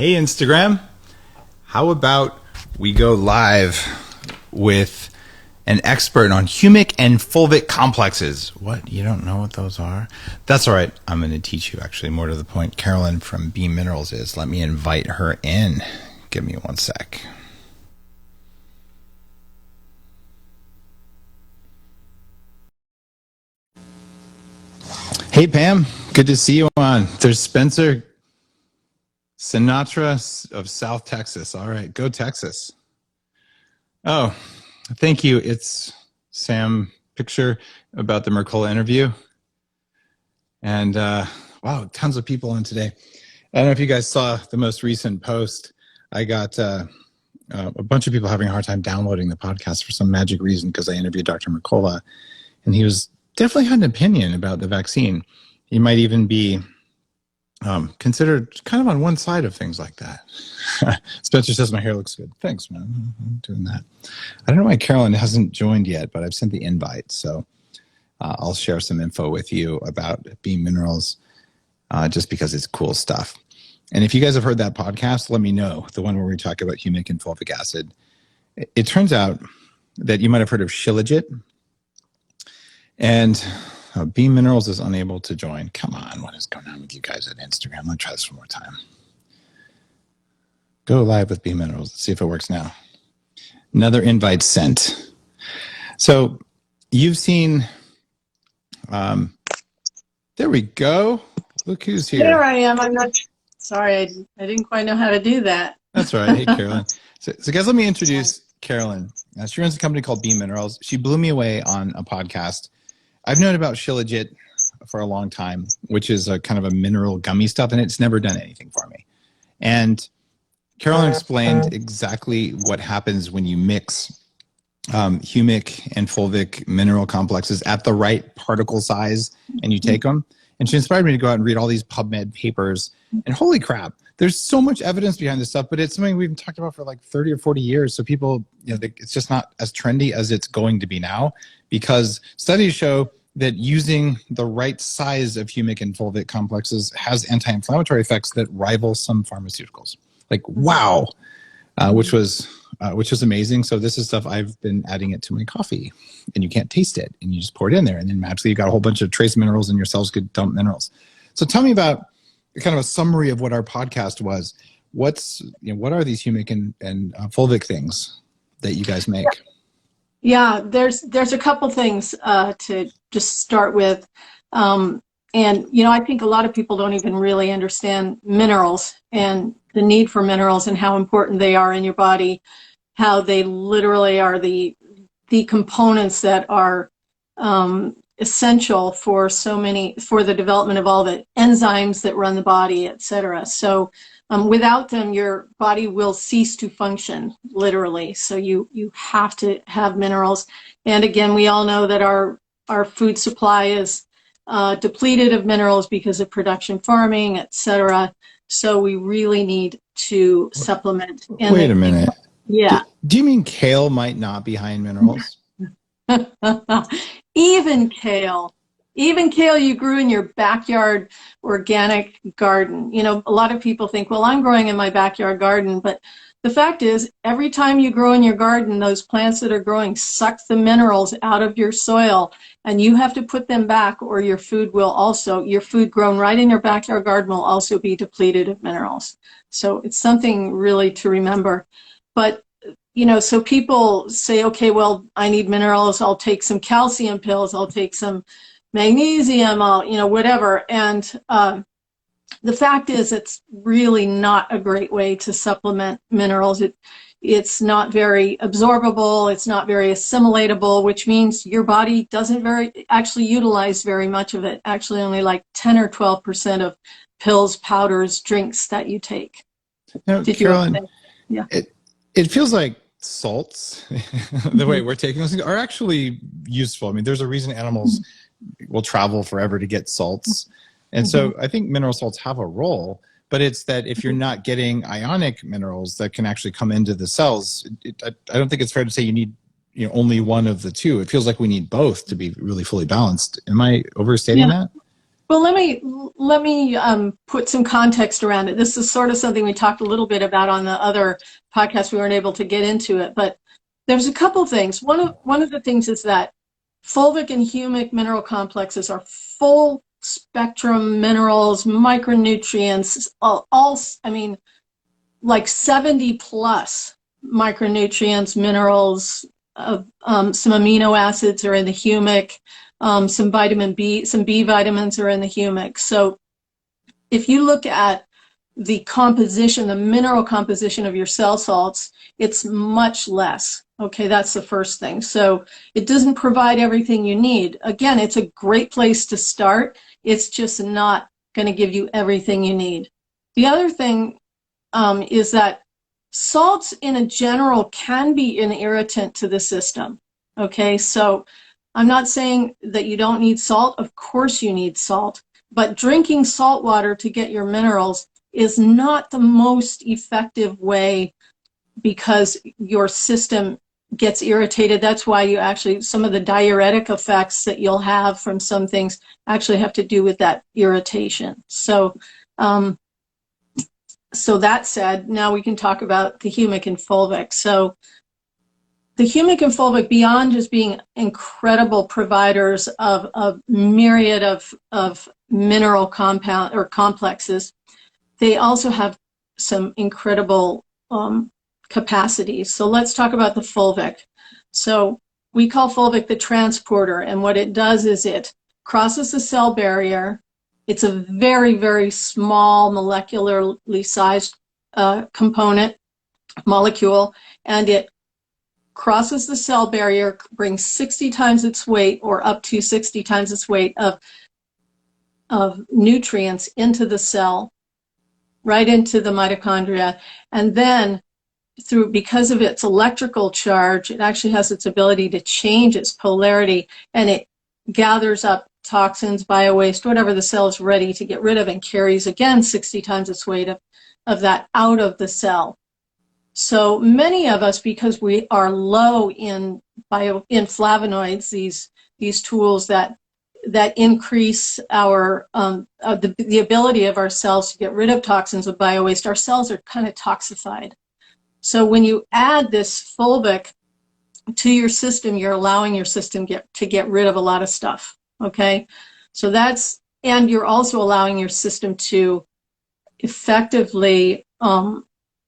Hey, Instagram. How about we go live with an expert on humic and fulvic complexes? What? You don't know what those are? That's all right. I'm going to teach you, actually, more to the point. Carolyn from B Minerals is. Let me invite her in. Give me one sec. Hey, Pam. Good to see you on. There's Spencer Sinatra of South Texas. All right. Go Texas. Oh, thank you. It's Sam Picture about the Mercola interview. And wow, tons of people on today. I don't know if you guys saw the most recent post. I got a bunch of people having a hard time downloading the podcast for some magic reason because I interviewed Dr. McCola, and he was definitely had an opinion about the vaccine. He might even be considered kind of on one side of things like that. Spencer says my hair looks good. Thanks, man. I'm doing that. I don't know why Carolyn hasn't joined yet, but I've sent the invite, so I'll share some info with you about B Minerals just because it's cool stuff. And if you guys have heard that podcast, let me know, the one where we talk about humic and fulvic acid. It turns out that you might have heard of Shilajit, and B Minerals is unable to join. Come on, what is going on with you guys at Instagram? I'm going to try this one more time. Go live with B Minerals. Let's see if it works now. Another invite sent. So you've seen, there we go. Look who's here. There I am. I'm not, sorry, I didn't quite know how to do that. That's all right. Hey, Carolyn. So guys, let me introduce Carolyn. She runs a company called B Minerals. She blew me away on a podcast. I've known about Shilajit for a long time, which is a kind of a mineral gummy stuff, and it's never done anything for me. And Carolyn explained exactly what happens when you mix humic and fulvic mineral complexes at the right particle size and you take them. And she inspired me to go out and read all these PubMed papers. And holy crap, there's so much evidence behind this stuff, but it's something we've talked about for like 30 or 40 years. So people, it's just not as trendy as it's going to be now, because studies show that using the right size of humic and fulvic complexes has anti-inflammatory effects that rival some pharmaceuticals. Like, wow, which was amazing. So this is stuff I've been adding it to my coffee, and you can't taste it, and you just pour it in there, and then magically you got a whole bunch of trace minerals, and your cells could dump minerals. So tell me about kind of a summary of what our podcast was. What are these humic and fulvic things that you guys make? Yeah, there's a couple things to just start with. And, I think a lot of people don't even really understand minerals and the need for minerals and how important they are in your body, how they literally are the components that are essential for for the development of all the enzymes that run the body, et cetera. So without them, your body will cease to function, literally. So you have to have minerals. And again, we all know that our food supply is depleted of minerals because of production farming, et cetera. So we really need to supplement. And wait a minute. Yeah. Do you mean kale might not be high in minerals? Even kale you grew in your backyard organic garden. A lot of people think, well, I'm growing in my backyard garden, but the fact is, every time you grow in your garden, those plants that are growing suck the minerals out of your soil, and you have to put them back, or your food grown right in your backyard garden will also be depleted of minerals. So it's something really to remember. But so people say, okay, well, I need minerals. I'll take some calcium pills. I'll take some magnesium, whatever. And the fact is, it's really not a great way to supplement minerals. It's not very absorbable. It's not very assimilatable, which means your body doesn't actually utilize very much of it. Actually, only like 10 or 12% of pills, powders, drinks that you take. Now, Carolyn, yeah. It feels like salts, the way we're taking those things, are actually useful. I mean, there's a reason animals will travel forever to get salts. And so I think mineral salts have a role, but it's that if you're not getting ionic minerals that can actually come into the cells, I don't think it's fair to say you need only one of the two. It feels like we need both to be really fully balanced. Am I overstating that? Well, let me put some context around it. This is sort of something we talked a little bit about on the other podcast. We weren't able to get into it, but there's a couple things. One of the things is that fulvic and humic mineral complexes are full spectrum minerals, micronutrients, I mean, like 70 plus micronutrients, minerals, some amino acids are in the humic, some vitamin B, some B vitamins are in the humic. So if you look at the composition, the mineral composition of your cell salts, it's much less. Okay, that's the first thing. So it doesn't provide everything you need. Again, it's a great place to start. It's just not going to give you everything you need. The other thing is that salts in a general can be an irritant to the system. Okay, so I'm not saying that you don't need salt. Of course you need salt, but drinking salt water to get your minerals is not the most effective way because your system gets irritated. That's why you actually, some of the diuretic effects that you'll have from some things actually have to do with that irritation. So, so that said, now we can talk about the humic and fulvic. So the humic and fulvic, beyond just being incredible providers of a myriad of mineral compound or complexes, they also have some incredible capacities. So let's talk about the fulvic. So we call fulvic the transporter, and what it does is it crosses the cell barrier. It's a very, very small molecularly sized component, molecule, and it crosses the cell barrier, brings 60 times its weight or up to 60 times its weight of nutrients into the cell, right into the mitochondria, and then because of its electrical charge, it actually has its ability to change its polarity, and it gathers up toxins, biowaste, whatever the cell is ready to get rid of, and carries again 60 times its weight of that out of the cell. So many of us, because we are low in flavonoids, these tools that increase our the ability of our cells to get rid of toxins of biowaste, our cells are kind of toxified. So when you add this fulvic to your system, you're allowing your system to get rid of a lot of stuff. Okay, so and you're also allowing your system to effectively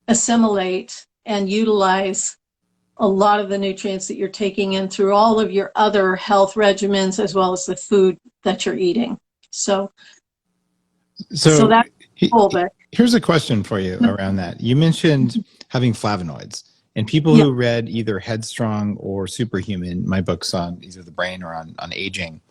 assimilate and utilize a lot of the nutrients that you're taking in through all of your other health regimens, as well as the food that you're eating. So that's fulvic. Here's a question for you around that. You mentioned having flavonoids, and people who read either Headstrong or Superhuman, my books on either the brain or on aging,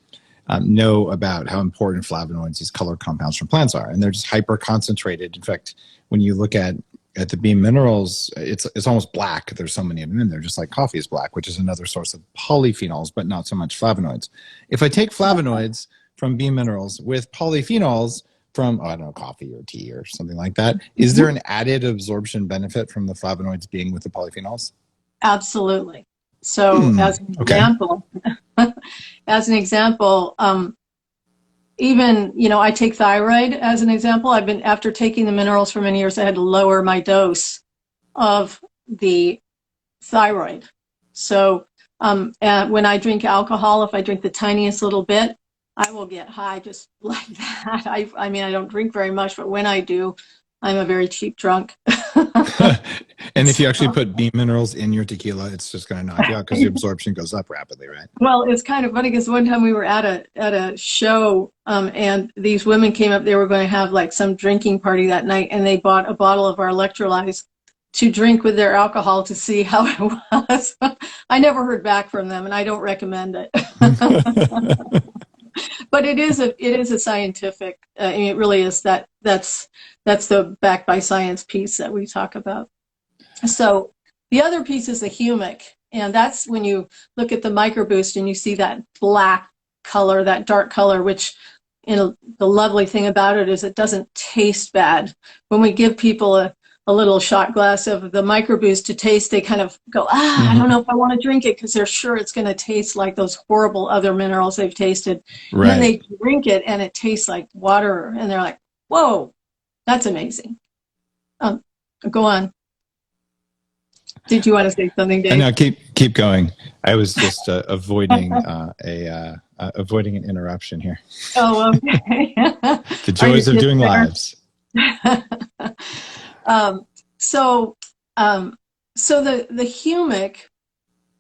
know about how important flavonoids, these color compounds from plants, are, and they're just hyper concentrated. In fact, when you look at the bean minerals, it's almost black. There's so many of them in there, just like coffee is black, which is another source of polyphenols, but not so much flavonoids. If I take flavonoids from bean minerals with polyphenols from, I don't know, coffee or tea or something like that, is there an added absorption benefit from the flavonoids being with the polyphenols? Absolutely. So as an example, even, I take thyroid as an example. after taking the minerals for many years, I had to lower my dose of the thyroid. So when I drink alcohol, if I drink the tiniest little bit, I will get high just like that. I mean, I don't drink very much, but when I do, I'm a very cheap drunk. And if you actually put bean minerals in your tequila, it's just going to knock you out because the absorption goes up rapidly, right? Well, it's kind of funny because one time we were at a show, and these women came up. They were going to have like some drinking party that night, and they bought a bottle of our electrolytes to drink with their alcohol to see how it was. I never heard back from them, and I don't recommend it. But it is a scientific. I mean, it really is that's the backed by science piece that we talk about. So the other piece is the humic, and that's when you look at the microboost and you see that black color, that dark color, which the lovely thing about it is it doesn't taste bad. When we give people a little shot glass of the microboost to taste, they kind of go, I don't know if I want to drink it, because they're sure it's going to taste like those horrible other minerals they've tasted. Right. And then they drink it and it tastes like water, and they're like, whoa, that's amazing. Go on. Did you want to say something, Dave? No, keep going. I was just avoiding avoiding an interruption here. Oh, okay. The joys of doing lives. So the humic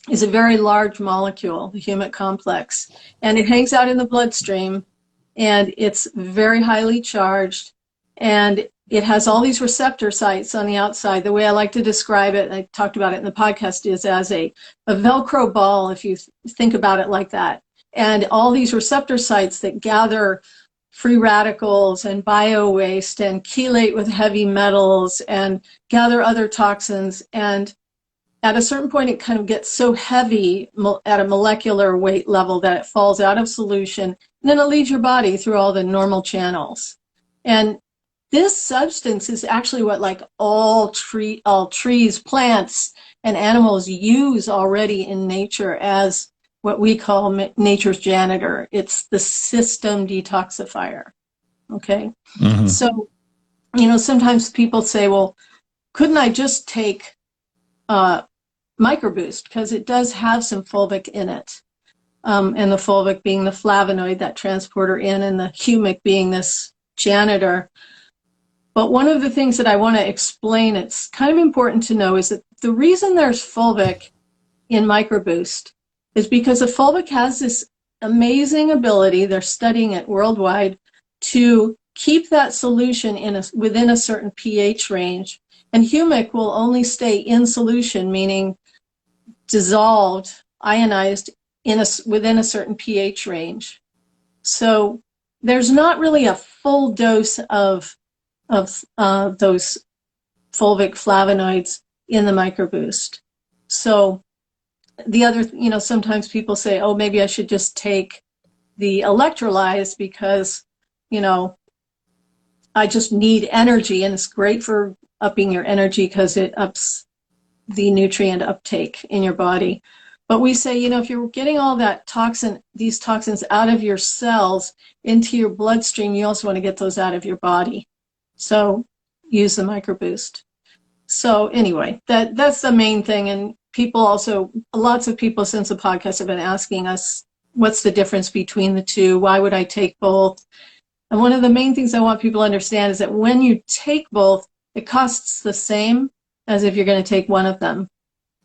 is a very large molecule, the humic complex, and it hangs out in the bloodstream, and it's very highly charged, and it has all these receptor sites on the outside. The way I like to describe it, and I talked about it in the podcast, is as a Velcro ball, if you think about it like that. And all these receptor sites that gather free radicals and bio waste and chelate with heavy metals and gather other toxins. And at a certain point, it kind of gets so heavy at a molecular weight level that it falls out of solution, and then it leaves your body through all the normal channels. And this substance is actually what like all trees, plants, and animals use already in nature as what we call nature's janitor. It's the system detoxifier. Okay. Mm-hmm. So, sometimes people say, well, couldn't I just take microboost? Because it does have some fulvic in it. And the fulvic being the flavonoid, that transporter in, and the humic being this janitor. But one of the things that I want to explain, it's kind of important to know, is that the reason there's fulvic in microboost is because the fulvic has this amazing ability, they're studying it worldwide, to keep that solution within a certain pH range. And humic will only stay in solution, meaning dissolved, ionized, within a certain pH range. So there's not really a full dose of those fulvic flavonoids in the microboost. So the other, sometimes people say, oh, maybe I should just take the electrolytes because, I just need energy, and it's great for upping your energy because it ups the nutrient uptake in your body. But we say, if you're getting all that these toxins out of your cells into your bloodstream, you also want to get those out of your body. So use the microboost. So anyway, that's the main thing. And lots of people since the podcast have been asking us, what's the difference between the two? Why would I take both? And one of the main things I want people to understand is that when you take both, it costs the same as if you're going to take one of them.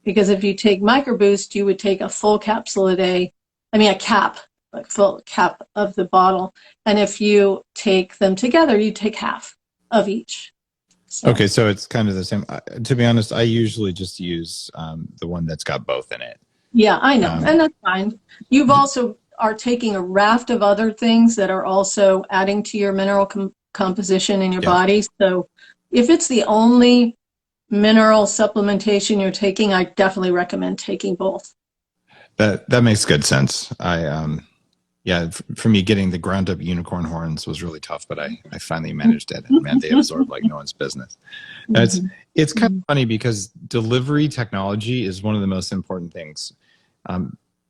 Because if you take microboost, you would take a full capsule a day. A cap, like full cap of the bottle. And if you take them together, you take half of each. So. Okay, so it's kind of the same. To be honest, I usually just use the one that's got both in it. Yeah, I know, and that's fine. You've also are taking a raft of other things that are also adding to your mineral composition in your body. So if it's the only mineral supplementation you're taking, I definitely recommend taking both. That makes good sense. For me, getting the ground up unicorn horns was really tough, but I finally managed it. And man, they absorb like no one's business. It's kind of funny because delivery technology is one of the most important things.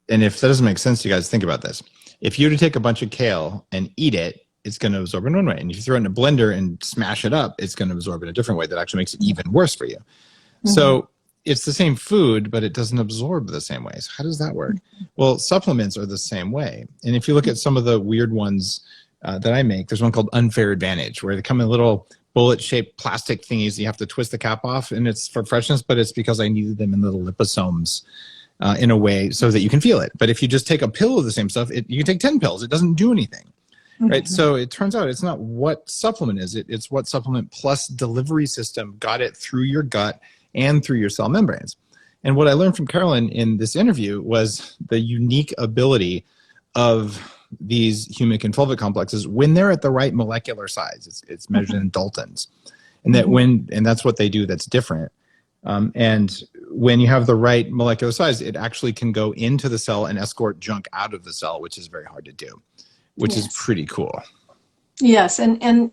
And if that doesn't make sense to you guys, think about this. If you were to take a bunch of kale and eat it, it's going to absorb in one way. And if you throw it in a blender and smash it up, it's going to absorb in a different way that actually makes it even worse for you. Mm-hmm. So it's the same food, but it doesn't absorb the same way. So how does that work? Well, supplements are the same way. And if you look at some of the weird ones that I make, there's one called Unfair Advantage, where they come in little bullet-shaped plastic thingies. You have to twist the cap off, and it's for freshness, but it's because I needed them in little liposomes in a way so that you can feel it. But if you just take a pill of the same stuff, you can take 10 pills. It doesn't do anything. Right. So it turns out it's not what supplement is. It's what supplement plus delivery system got it through your gut and through your cell membranes. And what I learned from Carolyn in this interview was the unique ability of these humic and fulvic complexes when they're at the right molecular size. It's measured in Daltons. And that's what they do that's different. And when you have the right molecular size, it actually can go into the cell and escort junk out of the cell, which is very hard to do. Which is pretty cool. Yes, and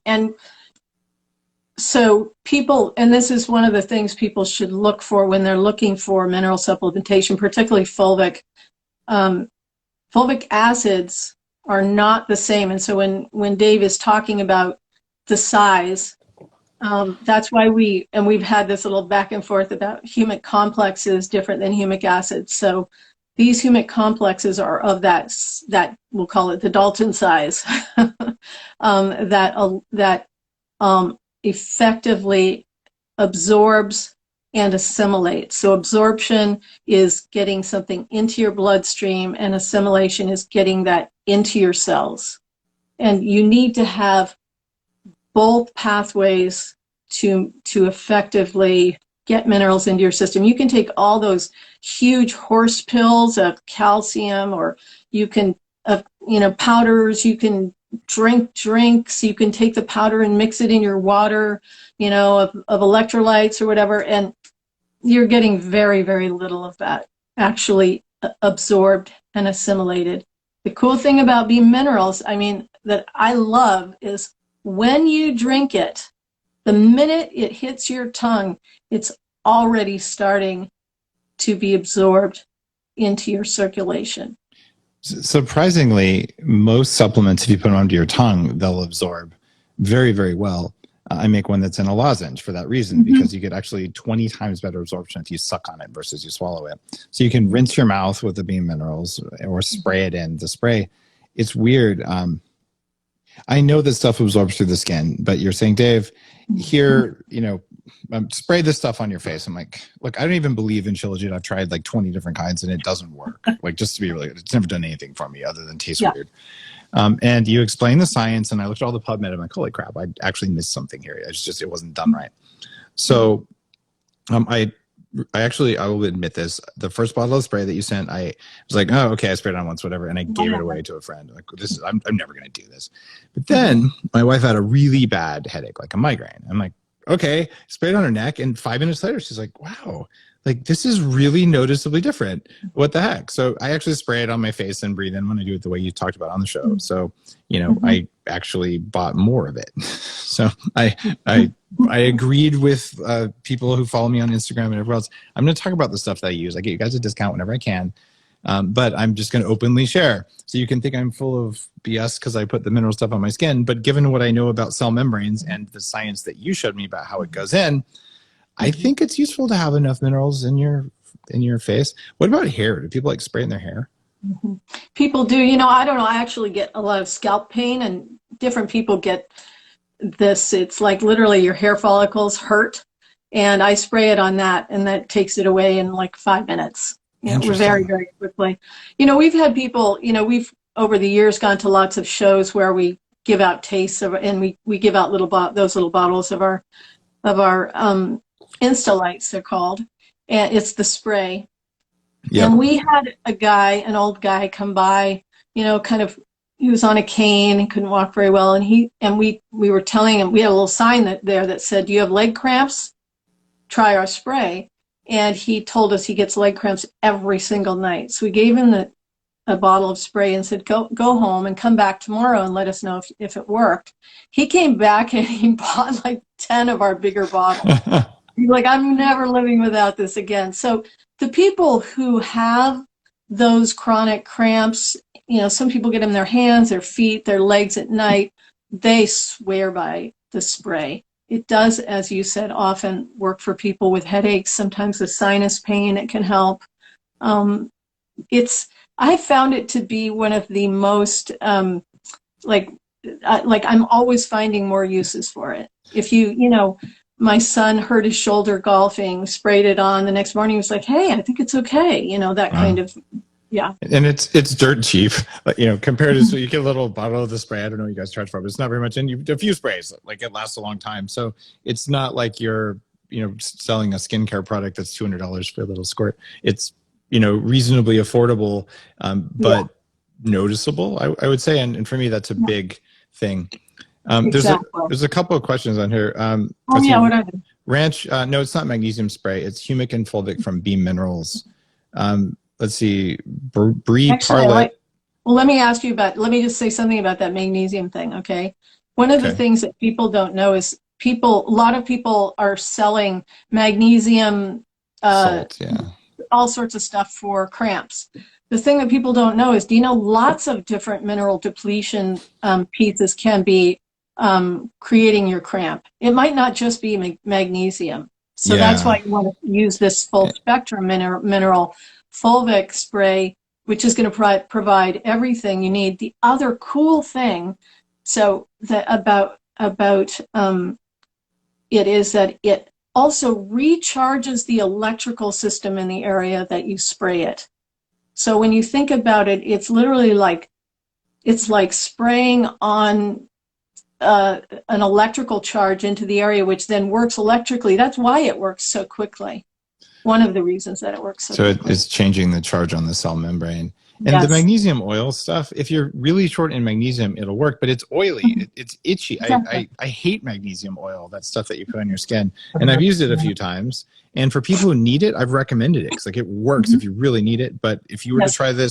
So people, and this is one of the things people should look for when they're looking for mineral supplementation, particularly fulvic. Fulvic acids are not the same. And so when Dave is talking about the size, that's why we've had this little back and forth about humic complexes different than humic acids. So these humic complexes are of that we'll call it the Dalton size, that effectively absorbs and assimilates. So absorption is getting something into your bloodstream, and assimilation is getting that into your cells. And you need to have both pathways to effectively get minerals into your system. You can take all those huge horse pills of calcium, or you can, powders, you can drink drinks, you can take the powder and mix it in your water, of electrolytes or whatever, and you're getting very, very little of that actually absorbed and assimilated. The cool thing about B minerals, that I love, is when you drink it, the minute it hits your tongue, it's already starting to be absorbed into your circulation. Surprisingly, most supplements, if you put them onto your tongue, they'll absorb very, very well. I make one that's in a lozenge for that reason, because you get actually 20 times better absorption if you suck on it versus you swallow it. So you can rinse your mouth with the bean minerals or spray it in the spray. It's weird. I know that stuff absorbs through the skin, but you're saying, Dave, here, spray this stuff on your face. I'm like, look, I don't even believe in Shilajit. I've tried like 20 different kinds and it doesn't work. Like, just to be really, it's never done anything for me other than taste weird. And you explain the science, and I looked at all the PubMed. I'm like, holy crap, I actually missed something here. It wasn't done right. So I will admit this. The first bottle of spray that you sent, I was like, oh, okay, I sprayed it on once, whatever. And I gave it away to a friend. Like, I'm never going to do this. But then my wife had a really bad headache, like a migraine. I'm like, okay, sprayed on her neck. And 5 minutes later, she's like, wow, like this is really noticeably different. What the heck? So I actually spray it on my face and breathe in when I do it the way you talked about on the show. So, I actually bought more of it. So I agreed with people who follow me on Instagram and everywhere else. I'm going to talk about the stuff that I use. I get you guys a discount whenever I can. But I'm just going to openly share. So you can think I'm full of BS because I put the mineral stuff on my skin. But given what I know about cell membranes and the science that you showed me about how it goes in, I think it's useful to have enough minerals in your face. What about hair? Do people like spray in their hair? People do. I don't know. I actually get a lot of scalp pain, and different people get this. It's like literally your hair follicles hurt, and I spray it on that, and that takes it away in like 5 minutes. Very, very quickly. We've had people, we've over the years gone to lots of shows where we give out tastes of, and we give out those little bottles of our Instalights, they're called, and it's the spray. Yep. And we had an old guy come by, he was on a cane and couldn't walk very well, and we were telling him, we had a little sign that said, do you have leg cramps? Try our spray. And he told us he gets leg cramps every single night. So we gave him a bottle of spray and said, go home and come back tomorrow and let us know if it worked. He came back and he bought like 10 of our bigger bottles. He's like, I'm never living without this again. So the people who have those chronic cramps, some people get them in their hands, their feet, their legs at night, they swear by the spray. It does, as you said, often work for people with headaches, sometimes with sinus pain, it can help. I found it to be one of the most, I'm always finding more uses for it. If my son hurt his shoulder golfing, sprayed it on, the next morning he was like, hey, I think it's okay, that kind of, yeah. And it's dirt cheap, compared to, so you get a little bottle of the spray. I don't know what you guys charge for, but it's not very much. And you a few sprays, like it lasts a long time. So it's not like you're, selling a skincare product that's $200 for a little squirt. It's, reasonably affordable, but noticeable, I would say. And for me, that's a big thing. Exactly. There's a couple of questions on here. What are they? Ranch, no, it's not magnesium spray. It's humic and fulvic from B Minerals. Let's see, Brie Parlay. Let me just say something about that magnesium thing, okay? One of the things that people don't know is a lot of people are selling magnesium, Salt, yeah. all sorts of stuff for cramps. The thing that people don't know is, lots of different mineral depletion pieces can be creating your cramp. It might not just be magnesium. So that's why you want to use this full spectrum mineral fulvic spray, which is going to provide everything you need. The other cool thing about it is that it also recharges the electrical system in the area that you spray it. So when you think about it, it's literally like spraying on an electrical charge into the area, which then works electrically. That's why it works so quickly. One of the reasons that it works so quickly. So it's changing the charge on the cell membrane. And the magnesium oil stuff, if you're really short in magnesium, it'll work, but it's oily. It's itchy. Exactly. I hate magnesium oil, that stuff that you put on your skin. And I've used it a few times. And for people who need it, I've recommended it because it works if you really need it. But if you were to try the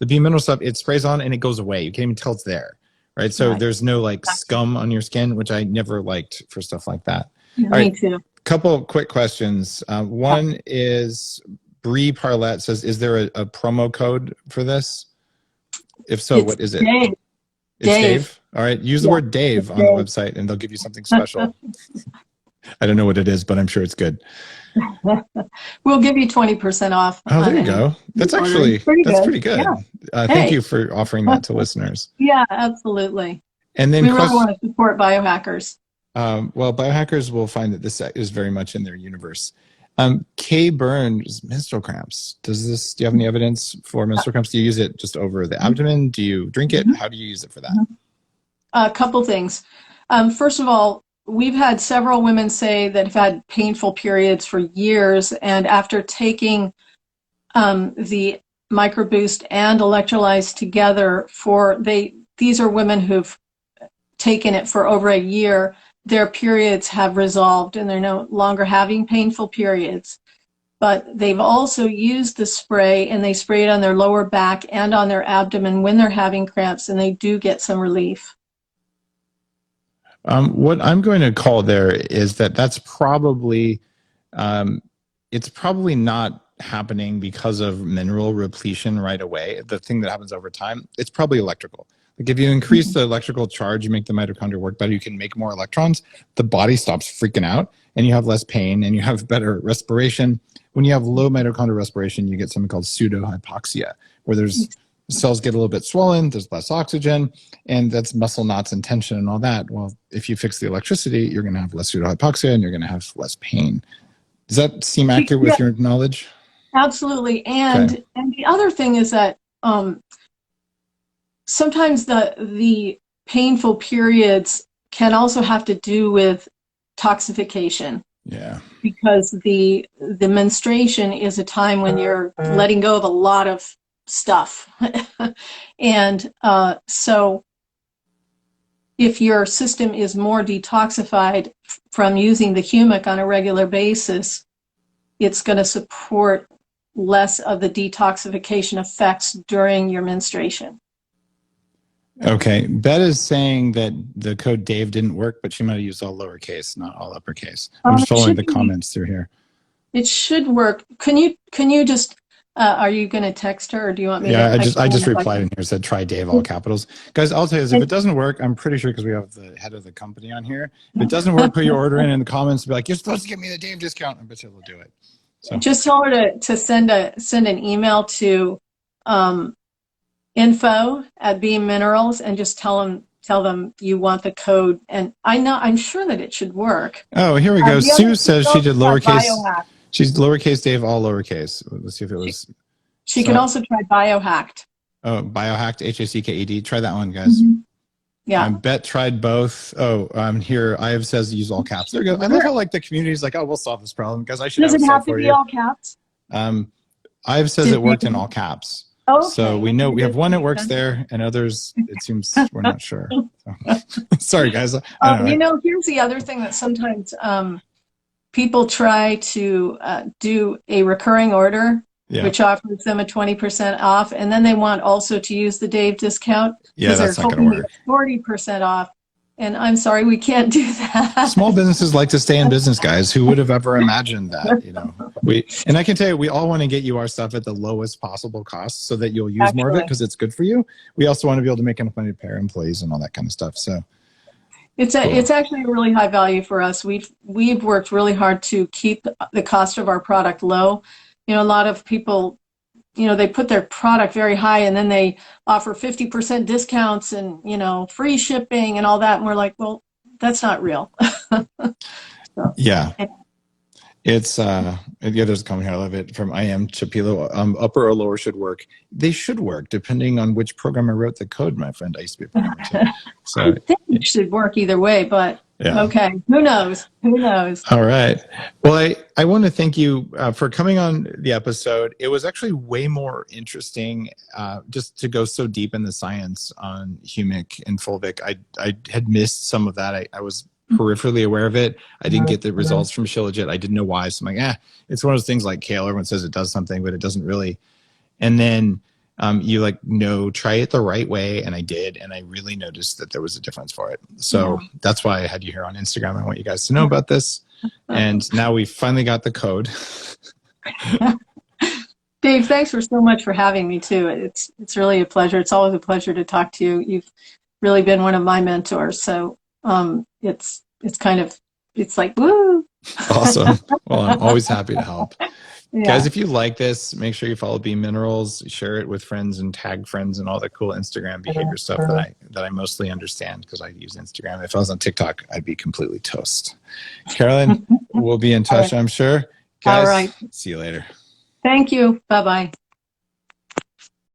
B mineral stuff, it sprays on and it goes away. You can't even tell it's there. Right. So there's no scum on your skin, which I never liked for stuff like that. Yeah, me too. Couple quick questions. One is Bree Parlett says, is there a promo code for this? If so, what is it? Dave. It's Dave. All right. Use the word Dave on the website and they'll give you something special. I don't know what it is, but I'm sure it's good. We'll give you 20% off. Oh, there you go. That's actually pretty good. Yeah. Thank you for offering that to listeners. Yeah, absolutely. And then we really want to support biohackers. Well, biohackers will find that this is very much in their universe. Kay Burns, menstrual cramps. Do you have any evidence for menstrual cramps? Do you use it just over the abdomen? Do you drink it? How do you use it for that? A couple things. First of all, we've had several women say that have had painful periods for years, and after taking the microboost and electrolytes together these are women who've taken it for over a year, their periods have resolved and they're no longer having painful periods. But they've also used the spray, and they spray it on their lower back and on their abdomen when they're having cramps, and they do get some relief. What I'm going to call there is that's probably, it's probably not happening because of mineral repletion right away. The thing that happens over time, it's probably electrical. Like if you increase the electrical charge, you make the mitochondria work better, you can make more electrons, the body stops freaking out and you have less pain and you have better respiration. When you have low mitochondrial respiration, you get something called pseudohypoxia, where cells get a little bit swollen, there's less oxygen, and that's muscle knots and tension and all that. Well, if you fix the electricity, you're going to have less pseudohypoxia and you're going to have less pain. Does that seem accurate with your knowledge? Absolutely. And the other thing is that sometimes the painful periods can also have to do with toxification. Yeah. Because the menstruation is a time when you're letting go of a lot of stuff. And so if your system is more detoxified from using the humic on a regular basis, it's going to support less of the detoxification effects during your menstruation. Okay. Bet is saying that the code Dave didn't work, but she might have used all lowercase, not all uppercase. I'm just following the comments through here. It should work. Can you just, are you going to text her, or do you want me to? Yeah, I just replied in here, said try Dave, all capitals. Guys, I'll tell you this, if it doesn't work, I'm pretty sure because we have the head of the company on here. If it doesn't work, put your order in the comments, be like, you're supposed to give me the Dave discount. I bet you will do it. So. Just tell her to send an email to info@beamminerals and just tell them you want the code. And I'm sure that it should work. Oh, here we go. Sue says she did lowercase. She's lowercase Dave, all lowercase. Let's see if it was. She can also try biohacked. Oh, biohacked, HACKED. Try that one, guys. Yeah. Bet tried both. Oh, here, Ive says use all caps. There we go. I love how the community is like, oh, we'll solve this problem. Guys, I should have it solved for you. Does it have to be all caps? Ive says it worked in all caps. Oh, okay. So we know we have one that works there, and others, it seems we're not sure. So. Sorry, guys. Here's the other thing that sometimes people try to do a recurring order, which offers them a 20% off, and then they want also to use the Dave discount. Yeah, that's not going to work. 40% off, And I'm sorry, we can't do that. Small businesses like to stay in business, guys. Who would have ever imagined that? And I can tell you, we all want to get you our stuff at the lowest possible cost so that you'll use more of it because it's good for you. We also want to be able to make enough money to pay our employees and all that kind of stuff. So it's actually a really high value for us. We've worked really hard to keep the cost of our product low. A lot of people, they put their product very high and then they offer 50% discounts and, free shipping and all that. And we're like, well, that's not real. So, yeah. It's there's a comment here. I love it from I am Chapilo. Upper or lower should work. They should work depending on which programmer wrote the code, my friend. I used to be a programmer too. So I think it should work either way, but yeah. Okay. Who knows? Who knows? All right. Well, I want to thank you for coming on the episode. It was actually way more interesting just to go so deep in the science on humic and fulvic. I had missed some of that. I was peripherally aware of it. I didn't get the results from Shilajit. I didn't know why. So I'm like, it's one of those things like kale. Everyone says it does something, but it doesn't really. And then you try it the right way. And I did. And I really noticed that there was a difference for it. So that's why I had you here on Instagram. I want you guys to know about this. And now we finally got the code. Dave, thanks so much for having me too. It's really a pleasure. It's always a pleasure to talk to you. You've really been one of my mentors. So it's like, woo. Awesome. Well, I'm always happy to help. Yeah. Guys, if you like this, make sure you follow Beam Minerals, share it with friends and tag friends and all the cool Instagram behavior stuff that I mostly understand because I use Instagram. If I was on TikTok, I'd be completely toast. Carolyn, we'll be in touch, I'm sure. Guys, all right. See you later. Thank you. Bye-bye.